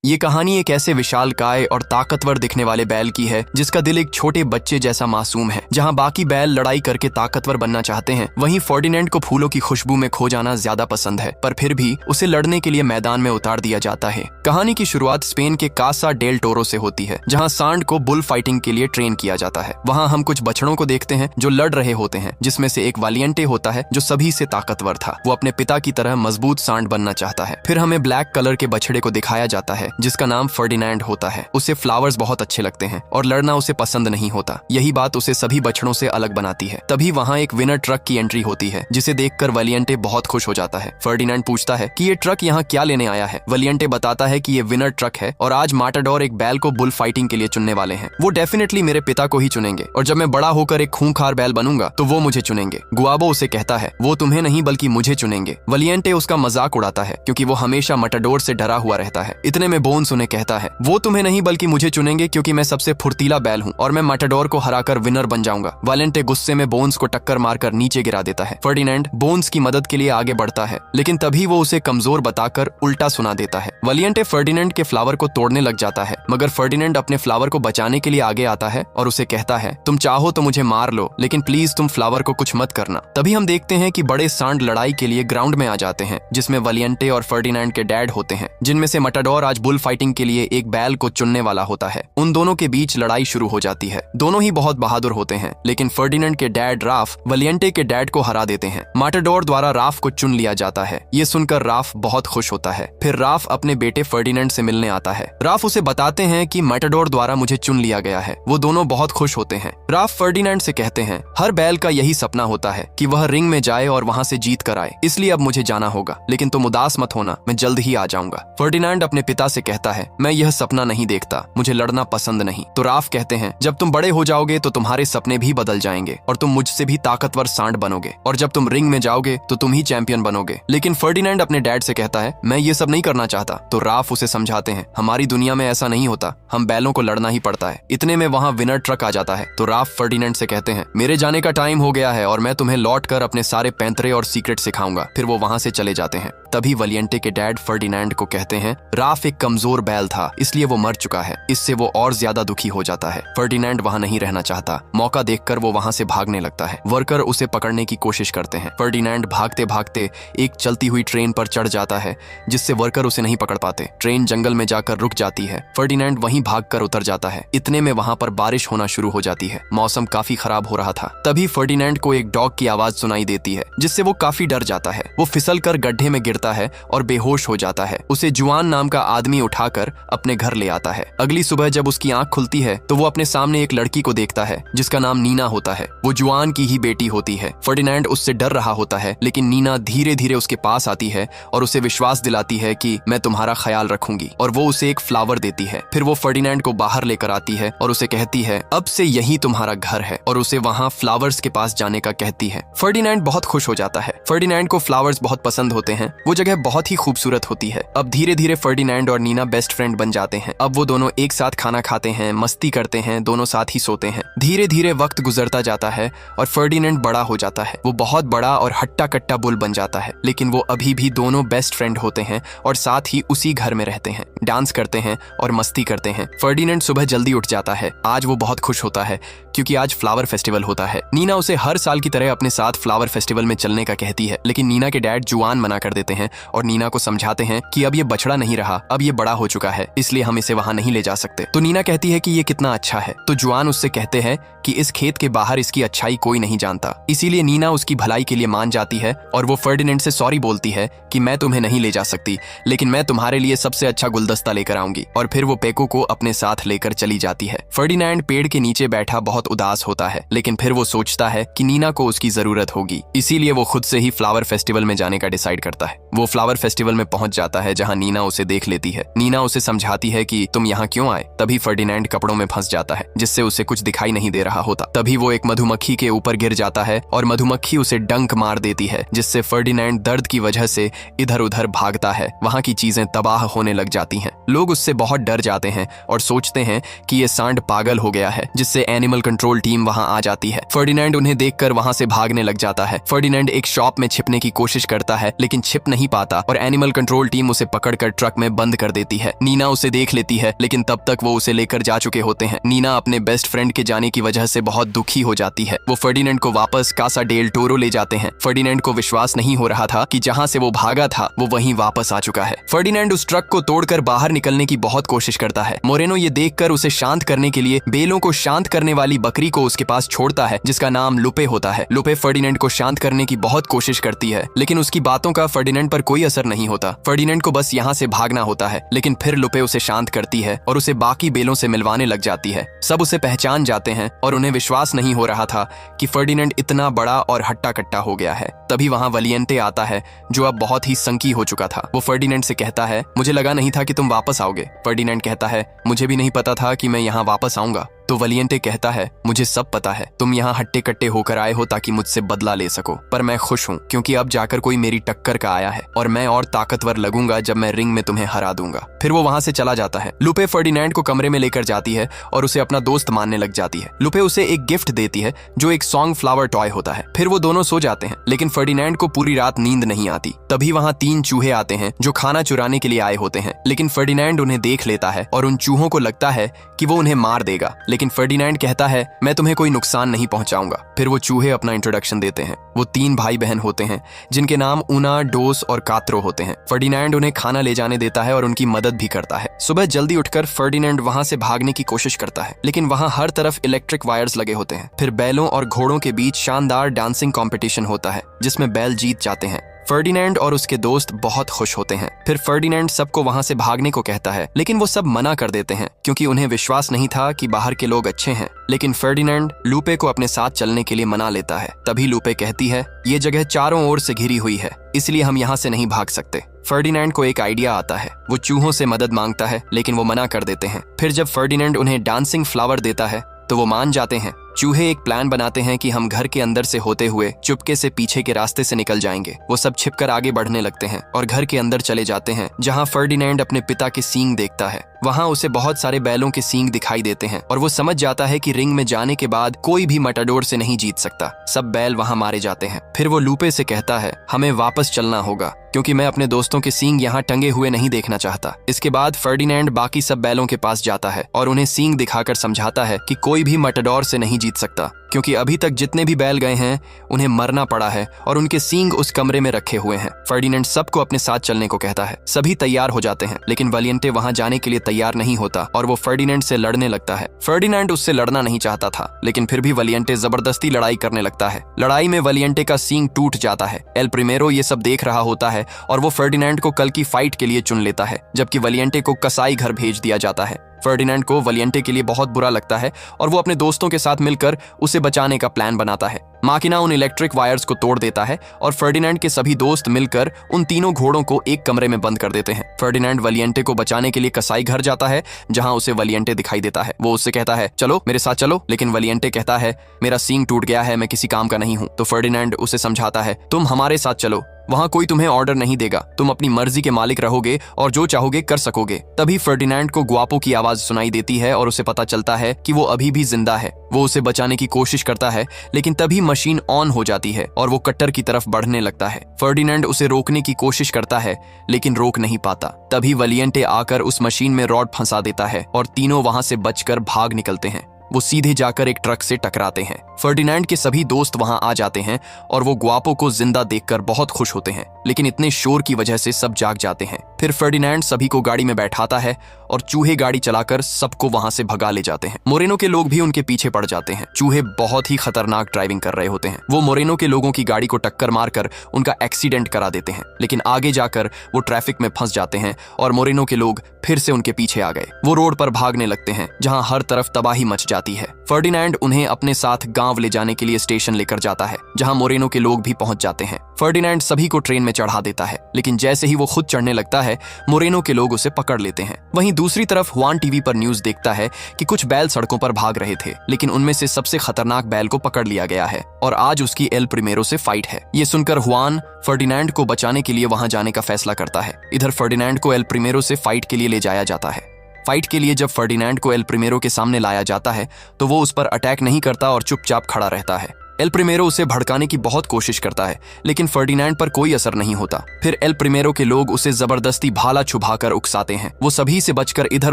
ये कहानी एक ऐसे विशालकाय और ताकतवर दिखने वाले बैल की है जिसका दिल एक छोटे बच्चे जैसा मासूम है। जहाँ बाकी बैल लड़ाई करके ताकतवर बनना चाहते हैं, वहीं फर्डिनेंड को फूलों की खुशबू में खो जाना ज्यादा पसंद है, पर फिर भी उसे लड़ने के लिए मैदान में उतार दिया जाता है। कहानी की शुरुआत स्पेन के कासा डेल टोरो से होती है, जहाँ सांड को बुल फाइटिंग के लिए ट्रेन किया जाता है। वहाँ हम कुछ बछड़ों को देखते हैं जो लड़ रहे होते हैं, जिसमें से एक वालियंटे होता है जो सभी से ताकतवर था। वो अपने पिता की तरह मजबूत सांड बनना चाहता है। फिर हमें ब्लैक कलर के बछड़े को दिखाया जाता है जिसका नाम फर्डिनेंड होता है। उसे फ्लावर्स बहुत अच्छे लगते हैं और लड़ना उसे पसंद नहीं होता। यही बात उसे सभी बछड़ों से अलग बनाती है। तभी वहाँ एक विनर ट्रक की एंट्री होती है, जिसे देखकर वालियंटे बहुत खुश हो जाता है। फर्डिनेंड पूछता है कि ये ट्रक यहाँ क्या लेने आया है। वालियंटे बताता है कि ये विनर ट्रक है और आज माटाडोर एक बैल को बुल फाइटिंग के लिए चुनने वाले हैं। वो डेफिनेटली मेरे पिता को ही चुनेंगे और जब मैं बड़ा होकर एक खूंखार बैल बनूंगा तो वो मुझे चुनेंगे। गुआबो उसे कहता है वो तुम्हें नहीं बल्कि मुझे चुनेंगे। वालियंटे उसका मजाक उड़ाता है क्योंकि वो हमेशा माटाडोर से डरा हुआ रहता है। इतने में बोन्स उन्हें कहता है वो तुम्हें नहीं बल्कि मुझे चुनेंगे क्योंकि मैं सबसे फुर्तीला बैल हूँ और मैं माटाडोर को हराकर विनर बन जाऊंगा। वालियंटे गुस्से में बोन्स को टक्कर मारकर नीचे गिरा देता है। फर्डिनेंड बोन्स की मदद के लिए आगे बढ़ता है, लेकिन तभी वो उसे कमजोर बताकर उल्टा सुना देता है। वालियंटे फर्डिनेंड के फ्लावर को तोड़ने लग जाता है, मगर फर्डिनेंड अपने फ्लावर को बचाने के लिए आगे आता है और उसे कहता है तुम चाहो तो मुझे मार लो, लेकिन प्लीज तुम फ्लावर को कुछ मत करना। तभी हम देखते हैं कि बड़े सांड लड़ाई के लिए ग्राउंड में आ जाते हैं, जिसमें वालियंटे और फर्डिनेंड के डैड होते हैं, जिनमें से माटाडोर आज बुल फाइटिंग के लिए एक बैल को चुनने वाला होता है। उन दोनों के बीच लड़ाई शुरू हो जाती है। दोनों ही बहुत बहादुर होते हैं, लेकिन फर्डिनेंड के डैड राफ वालियंटे के डैड को हरा देते हैं। माटाडोर द्वारा राफ को चुन लिया जाता है। ये सुनकर राफ बहुत खुश होता है। फिर राफ अपने बेटे फर्डिनेंड से मिलने आता है। राफ उसे बताते हैं कि माटाडोर द्वारा मुझे चुन लिया गया है। वो दोनों बहुत खुश होते हैं। राफ फर्डिनेंड से कहते हैं हर बैल का यही सपना होता है कि वह रिंग में जाए और वहां से जीत कर आए, इसलिए अब मुझे जाना होगा, लेकिन तुम उदास मत होना, मैं जल्द ही आ जाऊंगा। फर्डिनेंड अपने पिता से कहता है मैं यह सपना नहीं देखता, मुझे लड़ना पसंद नहीं। तो राफ कहते हैं जब तुम बड़े हो जाओगे तो तुम्हारे सपने भी बदल जाएंगे और तुम मुझसे भी ताकतवर सांड बनोगे, और जब तुम रिंग में जाओगे तो तुम ही चैंपियन बनोगे। लेकिन फर्डिनेंड अपने डैड से कहता है मैं ये सब नहीं करना चाहता। तो राफ उसे समझाते हैं हमारी दुनिया में ऐसा नहीं होता, हम बैलों को लड़ना ही पड़ता है। इतने में वहाँ विनर ट्रक आ जाता है। तो राफ फर्डिनेंड से कहते हैं मेरे जाने का टाइम हो गया है और मैं तुम्हें लौट कर अपने सारे पैंतरे और सीक्रेट सिखाऊंगा। फिर वो वहाँ से चले जाते हैं। तभी वालियंटे के डैड फर्डिनेंड को कहते हैं राफ एक कमजोर बैल था, इसलिए वो मर चुका है। इससे वो और ज्यादा दुखी हो जाता है। फर्डिनेंड वहाँ नहीं रहना चाहता। मौका देखकर वो वहाँ से भागने लगता है। वर्कर उसे पकड़ने की कोशिश करते हैं। फर्डिनेंड भागते भागते एक चलती हुई ट्रेन पर चढ़ जाता है, जिससे वर्कर उसे नहीं पकड़ पाते। ट्रेन जंगल में जाकर रुक जाती है। फर्डिनेंड वहीं भागकर उतर जाता है। इतने में वहाँ पर बारिश होना शुरू हो जाती है। मौसम काफी खराब हो रहा था। तभी फर्डिनेंड को एक डॉग की आवाज सुनाई देती है, जिससे वो काफी डर जाता है। वो फिसल कर गड्ढे में गिरता है और बेहोश हो जाता है। उसे जुआन नाम का आदमी उठाकर अपने घर ले आता है। अगली सुबह जब उसकी आंख खुलती है तो वो अपने सामने एक लड़की को देखता है जिसका नाम नीना होता है। वो जुआन की ही बेटी होती है। फर्डिनेंड उससे डर रहा होता है, लेकिन नीना धीरे धीरे उसके पास आती है और उसे विश्वास दिलाती है कि मैं तुम्हारा ख्याल रखूंगी, और वो उसे एक फ्लावर देती है। फिर वो फर्डिनेंड को बाहर लेकर आती है और उसे कहती है अब से यही तुम्हारा घर है, और उसे वहाँ फ्लावर्स के पास जाने का कहती है। फर्डिनेंड बहुत खुश हो जाता है। फर्डिनेंड को फ्लावर्स बहुत पसंद होते हैं। वो जगह बहुत ही खूबसूरत होती है। अब धीरे धीरे फर्डिनेंड और नीना बेस्ट फ्रेंड बन जाते हैं। अब वो दोनों एक साथ खाना खाते हैं, मस्ती करते हैं, दोनों साथ ही सोते हैं। धीरे धीरे वक्त गुजरता जाता है और फर्डिनेंड बड़ा हो जाता है। वो बहुत बड़ा और हट्टा कट्टा बुल बन जाता है, लेकिन वो अभी भी दोनों बेस्ट फ्रेंड होते हैं और साथ ही उसी घर में रहते हैं, डांस करते हैं और मस्ती करते हैं। फर्डिनेंड सुबह जल्दी उठ जाता है। आज वो बहुत खुश होता है क्योंकि आज फ्लावर फेस्टिवल होता है। नीना उसे हर साल की तरह अपने साथ फ्लावर फेस्टिवल में चलने का कहती है, लेकिन नीना के डैड जुआन मना कर देते हैं और नीना को समझाते हैं कि अब ये बछड़ा नहीं रहा, अब ये बड़ा हो चुका है, इसलिए हम इसे वहाँ नहीं ले जा सकते। तो नीना कहती है कि ये कितना अच्छा है। तो जुआन उससे कहते हैं कि इस खेत के बाहर इसकी अच्छाई कोई नहीं जानता। इसीलिए नीना उसकी भलाई के लिए मान जाती है और वो फर्डिनेंड से सॉरी बोलती है कि मैं तुम्हें नहीं ले जा सकती, लेकिन मैं तुम्हारे लिए सबसे अच्छा गुलदस्ता लेकर आऊंगी। और फिर वो पेको को अपने साथ लेकर चली जाती है। फर्डिनेंड पेड़ के नीचे बैठा बहुत उदास होता है, लेकिन फिर वो सोचता है कि नीना को उसकी जरूरत होगी, इसीलिए वो खुद से ही फ्लावर फेस्टिवल में जाने का डिसाइड करता है। वो फ्लावर फेस्टिवल में पहुंच जाता है, जहां नीना उसे देख लेती है। नीना उसे समझाती है कि तुम यहाँ क्यों आए। तभी फर्डिनेंड कपड़ों में फंस जाता है, जिससे उसे कुछ दिखाई नहीं दे रहा होता। तभी वो एक मधुमक्खी के ऊपर गिर जाता है और मधुमक्खी उसे डंक मार देती है, जिससे फर्डिनेंड दर्द की वजह से इधर उधर भागता है। वहाँ की चीजें तबाह होने लग जाती हैं। लोग उससे बहुत डर जाते हैं और सोचते हैं कि ये सांड पागल हो गया है, जिससे एनिमल कंट्रोल टीम वहां आ जाती है। फर्डिनेंड उन्हें देखकर वहां से भागने लग जाता है। फर्डिनेंड एक शॉप में छिपने की कोशिश करता है लेकिन छिप नहीं पाता और एनिमल कंट्रोल टीम उसे पकड़कर ट्रक में बंद कर देती है। नीना उसे देख लेती है लेकिन तब तक वो उसे लेकर जा चुके होते हैं। नीना अपने बेस्ट फ्रेंड के जाने की वजह से बहुत दुखी हो जाती है। वो फर्डिनेंड को वापस कासा डेल टोरो ले जाते हैं। फर्डिनेंड को विश्वास नहीं हो रहा था कि जहां से वो भागा था वो वहीं वापस आ चुका है। फर्डिनेंड उस ट्रक को तोड़कर बाहर निकलने की बहुत कोशिश करता है। मोरेनो ये देखकर उसे शांत करने के लिए बेलों को शांत करने वाली बकरी को उसके पास छोड़ता है जिसका नाम लुपे होता है। लुपे फर्डिनेंड को शांत करने की बहुत कोशिश करती है लेकिन उसकी बातों का फर्डिनेंड पर कोई असर नहीं होता। फर्डिनेंड को बस यहाँ से भागना होता है लेकिन फिर लुपे उसे शांत करती है और उसे बाकी बेलों से मिलवाने लग जाती है। सब उसे पहचान जाते हैं और उन्हें विश्वास नहीं हो रहा था कि फर्डिनेंड इतना बड़ा और हट्टा कट्टा हो गया है। तभी वहां वलियंटे आता है जो अब बहुत ही संकी हो चुका था। वो फर्डिनेंड से कहता है, मुझे लगा नहीं था कि तुम वापस आओगे। फर्डिनेंड कहता है, मुझे भी नहीं पता था कि मैं यहाँ वापस आऊंगा। तो वलियंटे कहता है, मुझे सब पता है, तुम यहाँ हट्टे कट्टे होकर आए हो ताकि मुझसे बदला ले सको, पर मैं खुश हूँ क्योंकि अब जाकर कोई मेरी टक्कर का आया है और मैं और ताकतवर लगूंगा जब मैं रिंग में तुम्हें हरा दूंगा। फिर वो वहां से चला जाता है। लुपे फर्डिनेंड को कमरे में लेकर जाती है और उसे अपना दोस्त मानने लग जाती है। लुपे उसे एक गिफ्ट देती है जो एक सॉन्ग फ्लावर टॉय होता है। फिर वो दोनों सो जाते हैं लेकिन फर्डिनेंड को पूरी रात नींद नहीं आती। तभी वहां 3 चूहे आते हैं जो खाना चुराने के लिए आए होते हैं लेकिन फर्डिनेंड उन्हें देख लेता है और उन चूहों को लगता है कि वो उन्हें मार देगा, लेकिन फर्डिनेंड कहता है, मैं तुम्हें कोई नुकसान नहीं पहुंचाऊंगा। फिर वो चूहे अपना इंट्रोडक्शन देते हैं। वो 3 भाई बहन होते हैं जिनके नाम उना, डोस और कात्रो होते हैं। फर्डिनेंड उन्हें खाना ले जाने देता है और उनकी मदद भी करता है। सुबह जल्दी उठकर फर्डिनेंड वहां से भागने की कोशिश करता है लेकिन वहां हर तरफ इलेक्ट्रिक वायर्स लगे होते हैं। फिर बैलों और घोड़ों के बीच शानदार डांसिंग कॉम्पिटिशन होता है जिसमें बैल जीत जाते हैं। फर्डिनेंड और उसके दोस्त बहुत खुश होते हैं। फिर फर्डिनेंड सबको वहां से भागने को कहता है लेकिन वो सब मना कर देते हैं क्योंकि उन्हें विश्वास नहीं था कि बाहर के लोग अच्छे हैं। लेकिन फर्डिनेंड लुपे को अपने साथ चलने के लिए मना लेता है। तभी लुपे कहती है, ये जगह चारों ओर से घिरी हुई है इसलिए हम यहाँ से नहीं भाग सकते। फर्डिनेंड को एक आइडिया आता है। वो चूहों से मदद मांगता है लेकिन वो मना कर देते हैं। फिर जब फर्डिनेंड उन्हें डांसिंग फ्लावर देता है तो वो मान जाते हैं। चूहे एक प्लान बनाते हैं कि हम घर के अंदर से होते हुए चुपके से पीछे के रास्ते से निकल जाएंगे। वो सब छिपकर आगे बढ़ने लगते हैं और घर के अंदर चले जाते हैं जहां फर्डिनेंड अपने पिता के सींग देखता है। वहां उसे बहुत सारे बैलों के सींग दिखाई देते हैं और वो समझ जाता है कि रिंग में जाने के बाद कोई भी मटाडोर से नहीं जीत सकता। सब बैल वहां मारे जाते हैं। फिर वो लुपे से कहता है, हमें वापस चलना होगा क्योंकि मैं अपने दोस्तों के सींग यहाँ टंगे हुए नहीं देखना चाहता। इसके बाद फर्डिनेंड बाकी सब बैलों के पास जाता है और उन्हें सींग दिखाकर समझाता है कि कोई भी मटाडोर से नहीं जीत सकता क्योंकि अभी तक जितने भी बैल गए हैं उन्हें मरना पड़ा है और उनके सींग उस कमरे में रखे हुए हैं। फर्डिनेंड सबको अपने साथ चलने को कहता है। सभी तैयार हो जाते हैं लेकिन वलियंटे वहां जाने के लिए तैयार नहीं होता और वो फर्डिनेंड से लड़ने लगता है। फर्डिनेंड उससे लड़ना नहीं चाहता था लेकिन फिर भी वलियंटे जबरदस्ती लड़ाई करने लगता है। लड़ाई में वलियंटे का सींग टूट जाता है। एल प्रिमेरो ये सब देख रहा होता है और वो फर्डिनेंड को कल की फाइट के लिए चुन लेता है जबकि वलियंटे को कसाई घर भेज दिया जाता है। फर्डिनेंड को वलियंटे के लिए बहुत बुरा लगता है और वो अपने दोस्तों के साथ मिलकर उसे बचाने का प्लान बनाता है। माकिना उन इलेक्ट्रिक वायर्स को तोड़ देता है और फर्डिनेंड के सभी दोस्त मिलकर उन तीनों घोड़ों को एक कमरे में बंद कर देते हैं। फर्डिनेंड वलियंटे को बचाने के लिए कसाई घर जाता है जहां उसे वलियंटे दिखाई देता है। वो उससे कहता है, चलो मेरे साथ चलो, लेकिन वलियंटे कहता है, मेरा सींग टूट गया है, मैं किसी काम का नहीं हूं। तो फर्डिनेंड उसे समझाता है, तुम हमारे साथ चलो, वहां कोई तुम्हें ऑर्डर नहीं देगा, तुम अपनी मर्जी के मालिक रहोगे और जो चाहोगे कर सकोगे। तभी फर्डिनेंड को ग्वापो की आवाज सुनाई देती है और उसे पता चलता है कि वो अभी भी जिंदा है। वो उसे बचाने की कोशिश करता है लेकिन तभी मशीन ऑन हो जाती है और वो कट्टर की तरफ बढ़ने लगता है। फर्डिनेंड उसे रोकने की कोशिश करता है लेकिन रोक नहीं पाता। तभी वलियंटे आकर उस मशीन में रॉड फंसा देता है और तीनों वहां से बचकर भाग निकलते हैं। वो सीधे जाकर एक ट्रक से टकराते हैं। फर्डिनेंड के सभी दोस्त वहां आ जाते हैं और वो ग्वापो को जिंदा देखकर बहुत खुश होते हैं लेकिन इतने शोर की वजह से सब जाग जाते हैं। फिर फर्डिनेंड सभी को गाड़ी में बैठाता है और चूहे गाड़ी चलाकर सबको वहां से भगा ले जाते हैं। मोरेनो के लोग भी उनके पीछे पड़ जाते हैं। चूहे बहुत ही खतरनाक ड्राइविंग कर रहे होते हैं। वो मोरेनो के लोगों की गाड़ी को टक्कर मारकर उनका एक्सीडेंट करा देते हैं लेकिन आगे जाकर वो ट्रैफिक में फंस जाते हैं और मोरेनो के लोग फिर से उनके पीछे आ गए। वो रोड पर भागने लगते हैं जहां हर तरफ तबाही मच जाती है। फर्डिनेंड उन्हें अपने साथ गांव ले जाने के लिए स्टेशन लेकर जाता है, जहां मोरेनो के लोग भी पहुंच जाते हैं। फर्डिनेंड सभी को ट्रेन में चढ़ा देता है, लेकिन जैसे ही वो खुद चढ़ने लगता है, मोरेनो के लोग उसे पकड़ लेते हैं। वहीं दूसरी तरफ हुआन टीवी पर न्यूज देखता है कि कुछ बैल सड़कों पर भाग रहे थे, लेकिन उनमें से सबसे खतरनाक बैल को पकड़ लिया गया है और आज उसकी एल प्रिमेरो से फाइट है। ये सुनकर हुआन फर्डिनेंड को बचाने के लिए वहां जाने का फैसला करता है। इधर फर्डिनेंड को एल प्रिमेरो से फाइट के लिए ले जाया जाता है। फाइट के लिए जब फर्डिनेंड को एल प्रिमेरो के सामने लाया जाता है तो वो उस पर अटैक नहीं करता और चुपचाप खड़ा रहता है। एल प्रिमेरो उसे भड़काने की बहुत कोशिश करता है, लेकिन फर्डिनेंड पर कोई असर नहीं होता। फिर एल प्रिमेरो के लोग उसे जबरदस्ती भाला छुपाकर उकसाते हैं। वो सभी से बचकर इधर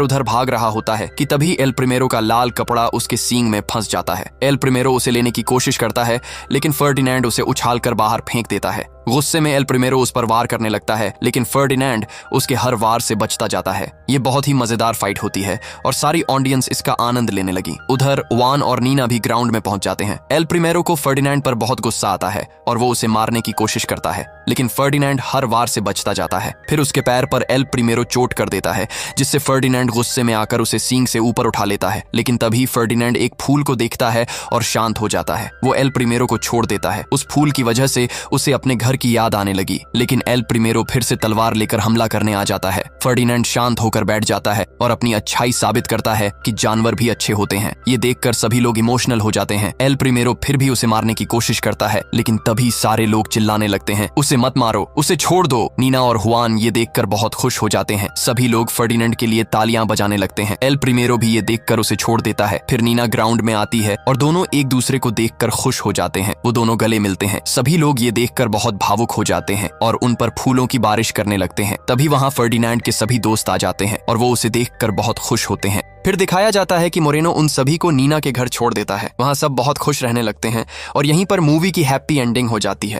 उधर भाग रहा होता है कि तभी एल प्रिमेरो का लाल कपड़ा उसके सींग में फंस जाता है। एल प्रिमेरो उसे लेने की कोशिश करता है, लेकिन फर्डिनेंड उसे उछालकर बाहर फेंक देता है। गुस्से में एल प्रिमेरो उस पर वार करने लगता है, लेकिन फर्डिनेंड उसके हर वार से बचता जाता है। ये बहुत ही मजेदार फाइट होती है और सारी ऑडियंस इसका आनंद लेने लगी। उधर वान और नीना भी ग्राउंड में पहुंच जाते हैं। एल प्रिमेरो को फर्डिनेंड पर बहुत गुस्सा आता है और वो उसे मारने की कोशिश करता है, लेकिन फर्डिनेंड हर वार से बचता जाता है। फिर उसके पैर पर एल प्रिमेरो चोट कर देता है, जिससे फर्डिनेंड गुस्से में आकर उसे सींग से ऊपर उठा लेता है। लेकिन तभी फर्डिनेंड एक फूल को देखता है और शांत हो जाता है। वो एल प्रिमेरो को छोड़ देता है। उस फूल की वजह से उसे अपने घर की याद आने लगी, लेकिन एल प्रिमेरो फिर से तलवार लेकर हमला करने आ जाता है। फर्डिनेंड शांत होकर बैठ जाता है और अपनी अच्छाई साबित करता है कि जानवर भी अच्छे होते हैं। ये देखकर सभी लोग इमोशनल हो जाते हैं। एल प्रिमेरो फिर भी उसे मारने की कोशिश करता है, लेकिन तभी सारे लोग चिल्लाने लगते हैं, उसे मत मारो, उसे छोड़ दो। नीना और हुआन ये देखकर बहुत खुश हो जाते हैं। सभी लोग फर्डिनेंड के लिए तालियां बजाने लगते हैं। एल प्रिमेरो भी ये देखकर उसे छोड़ देता है। फिर नीना ग्राउंड में आती है और दोनों एक दूसरे को देखकर खुश हो जाते हैं। वो दोनों गले मिलते हैं। सभी लोग ये देखकर बहुत भावुक हो जाते हैं और उन पर फूलों की बारिश करने लगते हैं। तभी वहां फर्डिनेंड के सभी दोस्त आ जाते हैं और वो उसे देखकर बहुत खुश होते हैं। फिर दिखाया जाता है कि मोरेनो उन सभी को नीना के घर छोड़ देता है। वहां सब बहुत खुश रहने लगते हैं और यहीं पर मूवी की हैप्पी एंडिंग हो जाती है।